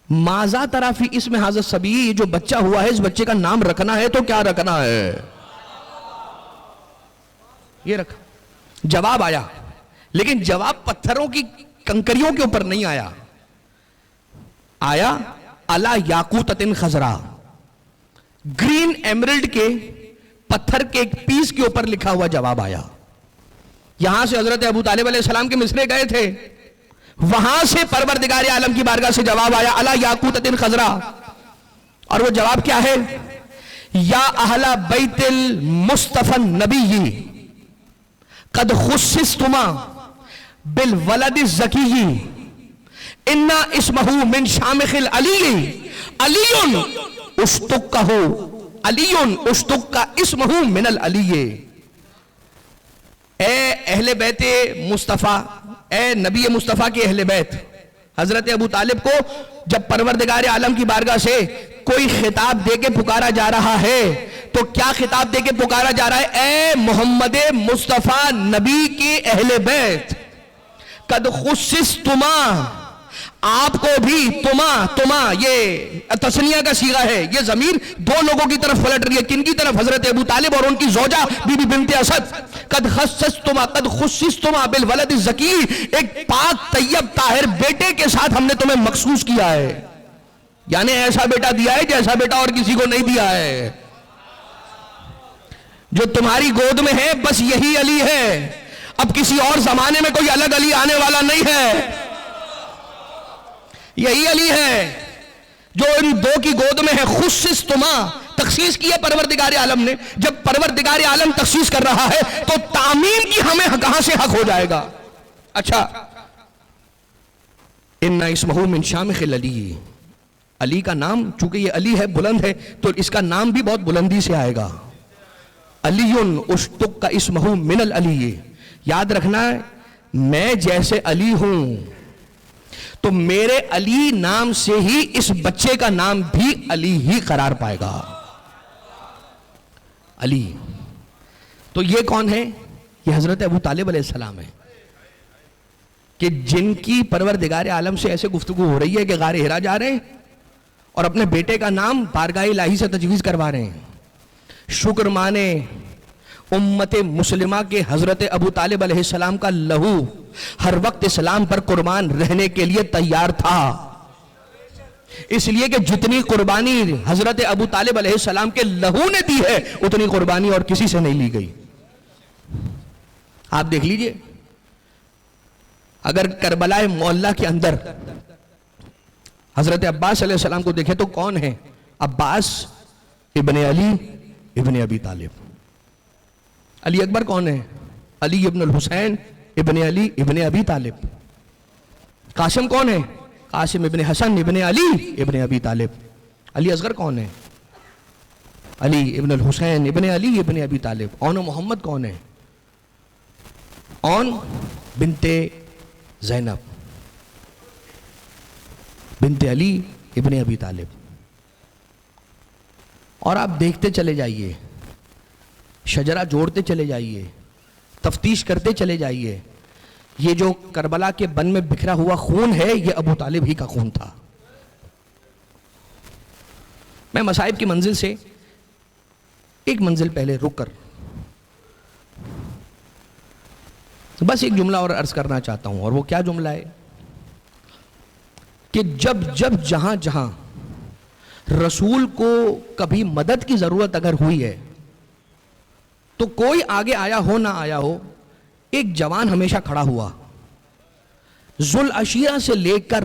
ماذا ترى فی اسم ھذا الصبی. یہ جو بچہ ہوا ہے اس بچے کا نام رکھنا ہے تو کیا رکھنا ہے؟ یہ رکھ. جواب آیا، لیکن جواب پتھروں کی کنکریوں کے اوپر نہیں آیا. آیا علی یاقوتۃ خضراء، گرین ایمرلڈ کے پتھر کے ایک پیس کے اوپر لکھا ہوا جواب آیا. یہاں سے حضرت ابو طالب علیہ السلام کے مصرے گئے تھے، وہاں سے پروردگار عالم کی بارگاہ سے جواب آیا علی یاقوتۃ خضراء. اور وہ جواب کیا ہے؟ یا اہل بیت المصطفی النبی قد خصصتما بالولد الزکی انا اسمہ من شامخ العلی علی اشتقہ علی اشتق اسمہ من العلی. اے اہل بیت مصطفیٰ، اے نبی مصطفیٰ کے اہل بیت، حضرت ابو طالب کو جب پروردگار عالم کی بارگاہ سے کوئی خطاب دے کے پکارا جا رہا ہے تو کیا خطاب دے کے پکارا جا رہا ہے؟ اے محمد مصطفیٰ نبی کے اہل بیت، قد خصصتما، آپ کو بھی، تما یہ تثنیہ کا صیغہ ہے. یہ ضمیر 2 لوگوں کی طرف پلٹ رہی ہے. کن کی طرف؟ حضرت ابو طالب اور ان کی زوجہ بی بی بنت اسد. قد خصصتما بالولد الزکی، ایک پاک طیب طاہر بیٹے کے ساتھ ہم نے تمہیں مخصوص کیا ہے. یعنی ایسا بیٹا دیا ہے جیسا بیٹا اور کسی کو نہیں دیا ہے. جو تمہاری گود میں ہے بس یہی علی ہے، اب کسی اور زمانے میں کوئی الگ علی آنے والا نہیں ہے. یہی علی ہے جو ان 2 کی گود میں ہے. خصصتما، تخصیص کیا پروردگار عالم نے. جب پروردگار عالم تخصیص کر رہا ہے تو تعمیم کی ہمیں کہاں سے حق ہو جائے گا؟ اچھا، ان اسمہ من شامخ العلی، علی کا نام چونکہ یہ علی ہے، بلند ہے، تو اس کا نام بھی بہت بلندی سے آئے گا. علی اشتق کا اسمہ من العلی. یاد رکھنا ہے، میں جیسے علی ہوں تو میرے علی نام سے ہی اس بچے کا نام بھی علی ہی قرار پائے گا. علی. تو یہ کون ہے؟ یہ حضرت ابو طالب علیہ السلام ہے کہ جن کی پروردگار عالم سے ایسے گفتگو ہو رہی ہے کہ غار حرا جا رہے ہیں اور اپنے بیٹے کا نام بارگاہ الہی سے تجویز کروا رہے ہیں. شکر مانے امت مسلمہ کے حضرت ابو طالب علیہ السلام کا لہو ہر وقت اسلام پر قربان رہنے کے لیے تیار تھا. اس لیے کہ جتنی قربانی حضرت ابو طالب علیہ السلام کے لہو نے دی ہے اتنی قربانی اور کسی سے نہیں لی گئی. آپ دیکھ لیجئے، اگر کربلا معلیٰ کے اندر حضرت عباس علیہ السلام کو دیکھے تو کون ہے؟ عباس ابن علی ابن ابی طالب. علی اکبر کون ہے؟ علی ابن الحسین ابن علی ابن ابی طالب. قاسم کون ہے؟ قاسم ابن حسن ابن علی ابن ابی طالب. علی اصغر کون ہے؟ علی ابن الحسین ابن علی ابن ابی طالب. اون محمد کون ہے؟ اون بنت زینب بنت علی ابن ابی طالب. اور آپ دیکھتے چلے جائیے, شجرہ جوڑتے چلے جائیے, تفتیش کرتے چلے جائیے, یہ جو کربلا کے بن میں بکھرا ہوا خون ہے یہ ابو طالب ہی کا خون تھا. میں مصائب کی منزل سے ایک منزل پہلے رک کر بس ایک جملہ اور عرض کرنا چاہتا ہوں, اور وہ کیا جملہ ہے کہ جب جہاں جہاں رسول کو کبھی مدد کی ضرورت اگر ہوئی ہے تو کوئی آگے آیا ہو نہ آیا ہو, ایک جوان ہمیشہ کھڑا ہوا. ذوالعشیرہ سے لے کر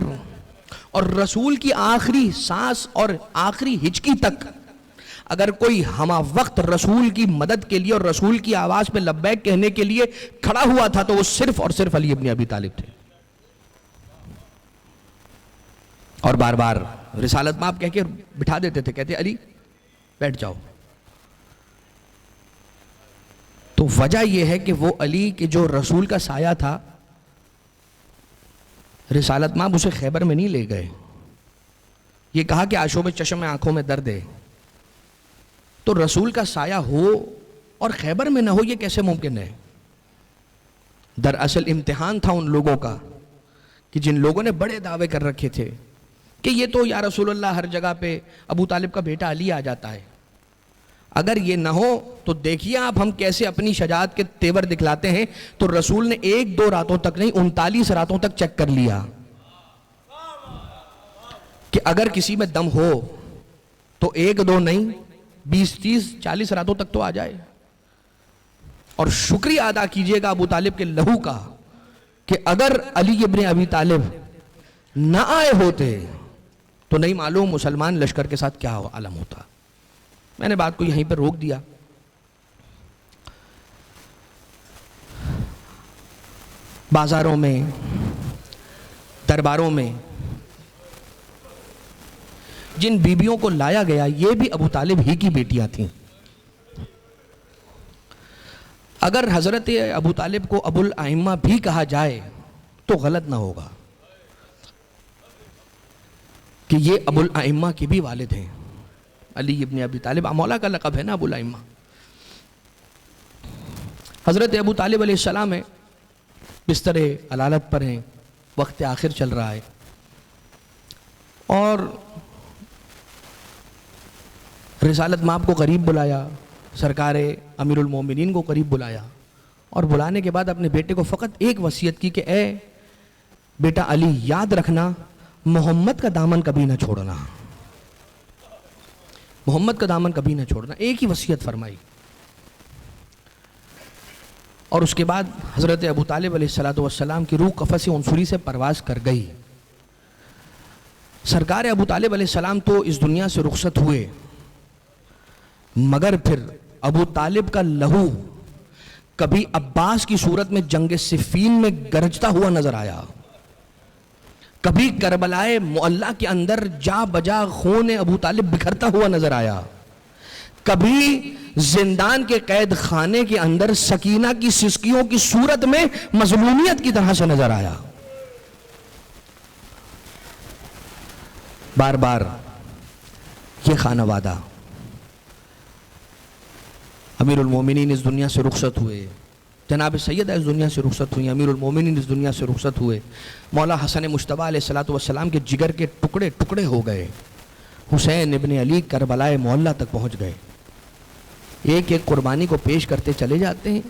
اور رسول کی آخری سانس اور آخری ہچکی تک اگر کوئی ہمہ وقت رسول کی مدد کے لیے اور رسول کی آواز پہ لبیک کہنے کے لیے کھڑا ہوا تھا تو وہ صرف اور صرف علی ابن ابی طالب تھے. اور بار بار رسالت مآب کہہ کے بٹھا دیتے تھے, کہتے علی بیٹھ جاؤ. تو وجہ یہ ہے کہ وہ علی کے جو رسول کا سایہ تھا, رسالت مآب اسے خیبر میں نہیں لے گئے. یہ کہا کہ آشوب چشم میں آنکھوں میں درد ہے, تو رسول کا سایہ ہو اور خیبر میں نہ ہو یہ کیسے ممکن ہے؟ دراصل امتحان تھا ان لوگوں کا کہ جن لوگوں نے بڑے دعوے کر رکھے تھے کہ یہ تو یا رسول اللہ ہر جگہ پہ ابو طالب کا بیٹا علی آ جاتا ہے. اگر یہ نہ ہو تو دیکھیے آپ ہم کیسے اپنی شجاعت کے تیور دکھلاتے ہیں. تو رسول نے 1-2 راتوں تک نہیں 39 راتوں تک چیک کر لیا کہ اگر کسی میں دم ہو تو 1-2 نہیں 20-30-40 راتوں تک تو آ جائے. اور شکریہ ادا کیجئے گا ابو طالب کے لہو کا کہ اگر علی ابن ابی طالب نہ آئے ہوتے تو نہیں معلوم مسلمان لشکر کے ساتھ کیا عالم ہوتا. میں نے بات کو یہیں پر روک دیا. بازاروں میں, درباروں میں جن بیبیوں کو لایا گیا یہ بھی ابو طالب ہی کی بیٹیاں تھیں. اگر حضرت ابو طالب کو ابو الائمہ بھی کہا جائے تو غلط نہ ہوگا کہ یہ ابو الائمہ کے بھی والد ہیں. علی ابن ابی طالب مولا کا لقب ہے نا ابو الائمہ. حضرت ابو طالب علیہ السلام ہیں, بستر علالت پر ہیں, وقت آخر چل رہا ہے, اور رسالت مآب کو قریب بلایا, سرکار امیر المومنین کو قریب بلایا, اور بلانے کے بعد اپنے بیٹے کو فقط ایک وصیت کی کہ اے بیٹا علی یاد رکھنا محمد کا دامن کبھی نہ چھوڑنا, محمد کا دامن کبھی نہ چھوڑنا. ایک ہی وصیت فرمائی. اور اس کے بعد حضرت ابو طالب علیہ السلام کی روح قفس عنصری سے پرواز کر گئی. سرکار ابو طالب علیہ السلام تو اس دنیا سے رخصت ہوئے, مگر پھر ابو طالب کا لہو کبھی عباس کی صورت میں جنگ صفین میں گرجتا ہوا نظر آیا, کبھی کربلائے معلیٰ کے اندر جا بجا خون ابو طالب بکھرتا ہوا نظر آیا, کبھی زندان کے قید خانے کے اندر سکینہ کی سسکیوں کی صورت میں مظلومیت کی طرح سے نظر آیا. بار بار یہ خانوادہ امیر المومنین اس دنیا سے رخصت ہوئے, جناب سیدہ اس دنیا سے رخصت ہوئی, امیر المومنین اس دنیا سے رخصت ہوئے, مولا حسن مجتبیٰ علیہ السلام کے جگر کے ٹکڑے ٹکڑے ہو گئے, حسین ابن علی کربلائے معلیٰ تک پہنچ گئے, ایک ایک قربانی کو پیش کرتے چلے جاتے ہیں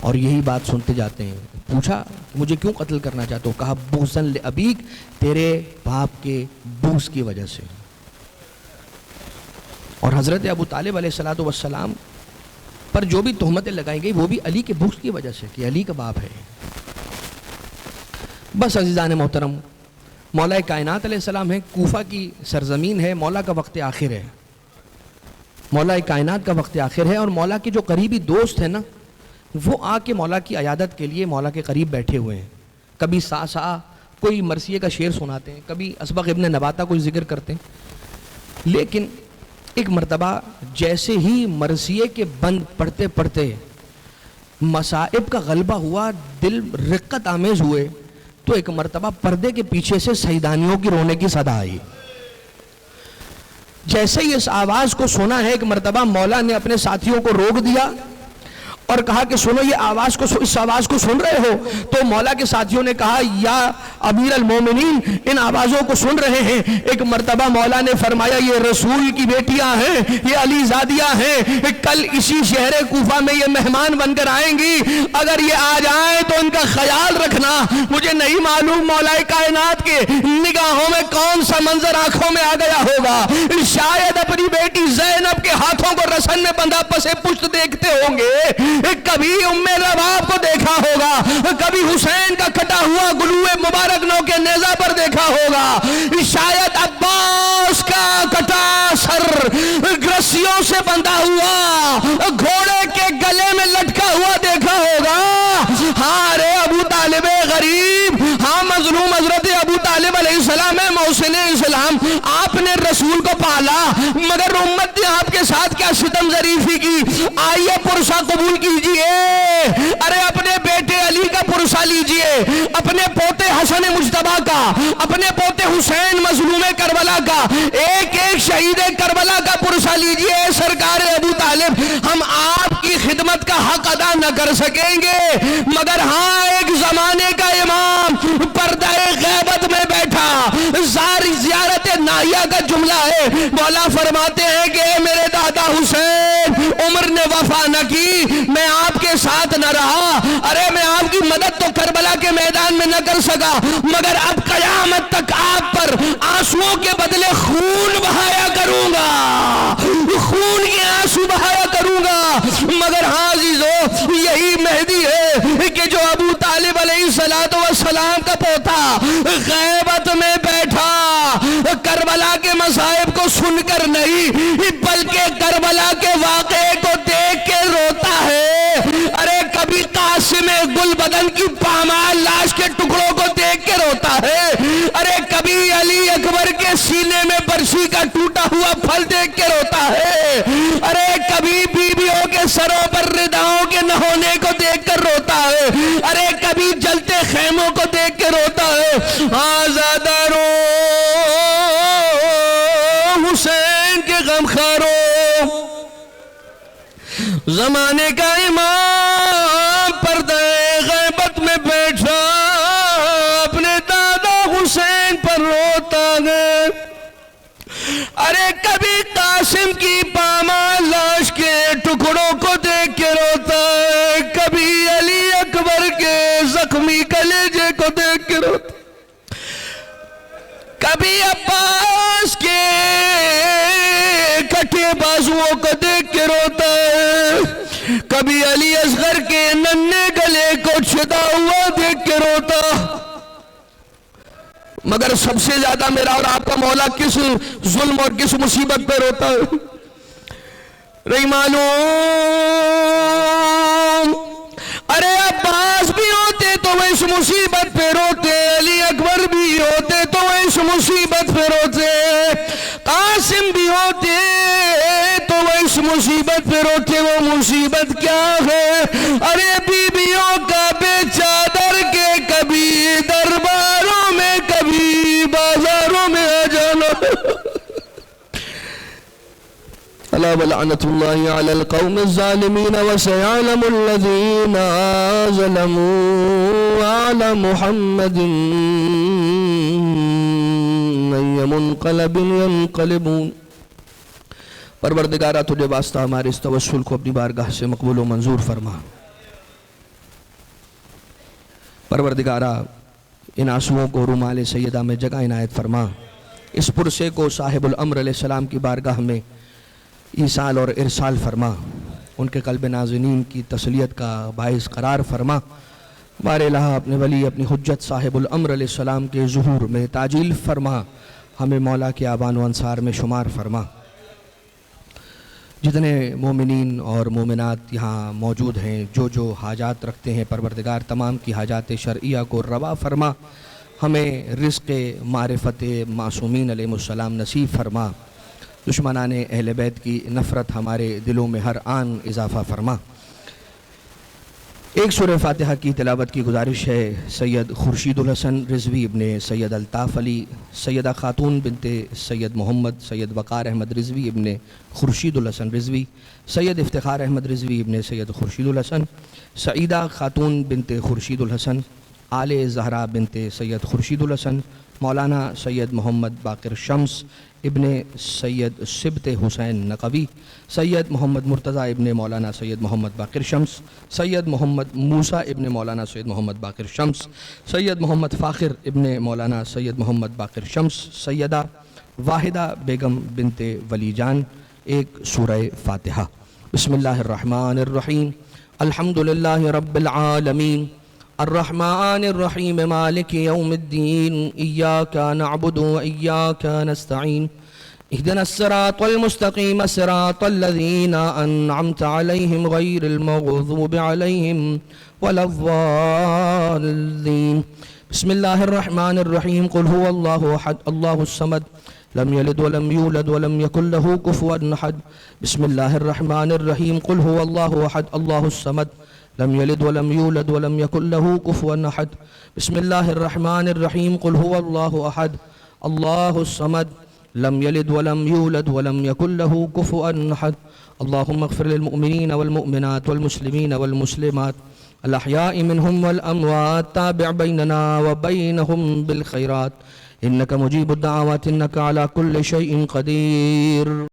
اور یہی بات سنتے جاتے ہیں. پوچھا مجھے کیوں قتل کرنا چاہتے ہو؟ کہا بغضاً لابیک, تیرے باپ کے بغض کی وجہ سے. اور حضرت ابو طالب علیہ السلام پر جو بھی تہمتیں لگائی گئی وہ بھی علی کے بغض کی وجہ سے کہ علی کا باپ ہے. بس عزیزان محترم, مولا کائنات علیہ السلام ہے, کوفہ کی سرزمین ہے, مولا کا وقت آخر ہے, مولا کائنات کا وقت آخر ہے, اور مولا کے جو قریبی دوست ہیں نا وہ آ کے مولا کی عیادت کے لیے مولا کے قریب بیٹھے ہوئے ہیں. کبھی سا کوئی مرثیے کا شعر سناتے ہیں, کبھی اسبغ ابن نباتہ کوئی ذکر کرتے ہیں. لیکن ایک مرتبہ جیسے ہی مرثیے کے بند پڑھتے پڑھتے مصائب کا غلبہ ہوا, دل رقت آمیز ہوئے, تو ایک مرتبہ پردے کے پیچھے سے سیدانیوں کی رونے کی صدا آئی. جیسے ہی اس آواز کو سنا ہے ایک مرتبہ مولا نے اپنے ساتھیوں کو روک دیا اور کہا کہ سنو یہ آواز کو، اس آواز کو سن رہے ہو؟ تو مولا کے ساتھیوں نے کہا یا امیر المومنین ان آوازوں کو سن رہے ہیں. ایک مرتبہ مولا نے فرمایا یہ رسول کی بیٹیاں ہیں، یہ علی زادیاں ہیں، کل اسی شہر کوفہ میں یہ مہمان بن کر آئیں گی، اگر یہ آ جائیں تو ان کا خیال رکھنا. مجھے نہیں معلوم مولا کائنات کے نگاہوں میں کون سا منظر آنکھوں میں آ گیا ہوگا، شاید اپنی بیٹی زینب کے ہاتھوں کو رسن میں بندھا پسے پشت دیکھتے ہوں گے، کبھی ام رباب کو دیکھا ہوگا، کبھی حسین کا کٹا ہوا گلوے مبارک نو کے نیزہ پر دیکھا ہوگا، شاید عباس کا کٹا سر رسیوں سے بندھا ہوا گھوڑے کے گلے میں لٹکا ہوا دیکھا ہوگا. ہاں رے ابو طالب غریب، ہاں مظلوم حضرت ابو طالب علیہ السلام ہے محسن اسلام، آپ نے رسول کو پالا مگر امت نے آپ کے ساتھ کیا ستم ظریفی کی. آئیے پرسہ قبول کیجئے، ارے اپنے بیٹے علی کا پرسہ لیجئے، اپنے پوتے حسن مجتبیٰ کا، اپنے پوتے حسین مظلوم کربلا کا، ایک ایک شہید کربلا کا پرسہ لیجئے. سرکار ابو طالب ہم آپ کی خدمت کا حق ادا نہ کر سکیں گے مگر ہاں ایک زمانے کا امام پردہ غیبت میں بیٹھا، زیارت ناہیہ کا جملہ ہے. مولا فرماتے ہیں کہ میرے دادا حسین عمر نے وفا نہ کی، میں آپ کے ساتھ نہ رہا، ارے میں آپ کی مدد تو کربلا کے میدان میں نہ کر سکا مگر اب قیامت تک آپ پر آنسوؤں کے بدلے خون بہایا کروں گا، خون کے آنسو بہایا کروں گا. مگر ہاں عزیزو یہی مہدی ہے کہ جو ابو طالب علیہ السلام کا پوتا غیبت میں بیٹھا کربلا کے مصائب کو سن کر نہیں بلکہ کربلا کے واقعے کو دیکھ کے روتا ہے. ارے کبھی قاسم گل بدن کی پامال لاش کے ٹکڑوں کو دیکھ کے روتا ہے، ارے کبھی علی اکبر کے سینے میں برچھی کا ٹوٹا ہوا پھل دیکھ کے روتا ہے، ارے کبھی بیویوں کے سروں پر رداؤں کے نہ ہونے کو دیکھ کر روتا ہے، ارے کبھی جلتے خیموں کو دیکھ کے روتا ہے. آزادہ رو حسین کے غم خارو، زمانے کا امام پردہ غیبت میں بیٹھا اپنے دادا حسین پر روتا ہے. ارے کبھی قاسم کی پامال لاش کے ٹکڑوں کو دیکھ کے روتا ہے، کبھی علی اکبر کے زخمی کلیجے کو دیکھ کے روتا، کبھی عباس کے کٹے بازوؤں کو دیکھ کے روتا ہے، کبھی علی اصغر کے ننھے گلے کو چھدا ہوا دیکھ کے روتا. مگر سب سے زیادہ میرا اور آپ کا مولا کس ظلم اور کس مصیبت پہ روتا ہے نہیں معلوم. ارے عباس بھی ہوتے تو وہ اس مصیبت پہ روتے، علی اکبر بھی ہوتے تو وہ اس مصیبت پہ روتے، قاسم بھی ہوتے تو وہ اس مصیبت پہ روتے. وہ مصیبت کیا ہے؟ ارے بیویوں کا بے چادر کے کبھی درباروں میں کبھی بازاروں میں آ جانا. الا ولعنت اللہ علی القوم الظالمین وسيعلم الذین ظلموا علی محمد ای منقلب ینقلبون. پروردگارہ تجھے واسطہ ہمارے اس توسل کو اپنی بارگاہ سے مقبول و منظور فرما. پروردگارہ ان آنسوؤں کو رومال سیدہ میں جگہ عنایت فرما، اس پرسے کو صاحب الامر علیہ السلام کی بارگاہ میں ایصال اور ارسال فرما، ان کے قلب ناظرین کی تسلیت کا باعث قرار فرما. بار الہ اپنے ولی اپنی حجت صاحب الامر علیہ السلام کے ظہور میں تعجیل فرما، ہمیں مولا کے آبان و انصار میں شمار فرما. جتنے مومنین اور مومنات یہاں موجود ہیں جو حاجات رکھتے ہیں پروردگار تمام کی حاجات شرعیہ کو روا فرما، ہمیں رزق معرفت معصومین علیہ السلام نصیب فرما. دشمنان اہل بیت کی نفرت ہمارے دلوں میں ہر آن اضافہ فرما. ایک سورہ فاتحہ کی تلاوت کی گزارش ہے۔ سید خورشید الحسن رضوی ابن سید الطاف علی، سیدہ خاتون بنت سید محمد، سید وقار احمد رضوی ابن خورشید الحسن رضوی، سید افتخار احمد رضوی ابن سید خورشید الحسن، سعیدہ خاتون بنت خورشید الحسن، آل زہرا بنت سید خورشید الحسن، مولانا سید محمد باقر شمس ابن سید سبت حسین نقوی، سید محمد مرتضی ابن مولانا سید محمد باقر شمس، سید محمد موسیٰ ابن مولانا سید محمد باقر شمس، سید محمد فاخر ابن مولانا سید محمد باقر شمس، سیدہ واحدہ بیگم بنت ولی جان۔ ایک سورہ فاتحہ۔ بسم اللہ الرحمن الرحیم، الحمدللہ رب العالمین، الرحمن الرحیم، مالک یوم الدین، ایاک نعبد و ایاک نستعین، اہدنا الصراط المستقیم، صراط الذین انعمت علیہم غیر المغضوب علیہم ولا الضالین۔ بسم اللہ الرحمن الرحیم، قل هو اللہ احد اللہ الصمد، لم یلد ولم یولد ولم یکن له کفوا احد۔ بسم اللہ الرحمن الرحیم، قل هو اللہ احد اللہ الصمد، لم یلد ولم یولد ولم یکن له کفوا احد۔ بسم اللہ الرحمن الرحیم، قل هو اللہ احد اللہ الصمد، لم یلد ولم یولد ولم یکن له کفوا احد۔ اللہم اغفر للمؤمنین والمؤمنات والمسلمین والمسلمات الاحیاء منهم والاموات، تابع بیننا وبینهم بالخیرات، انک مجیب الدعوات، انک علی کل شیء قدیر۔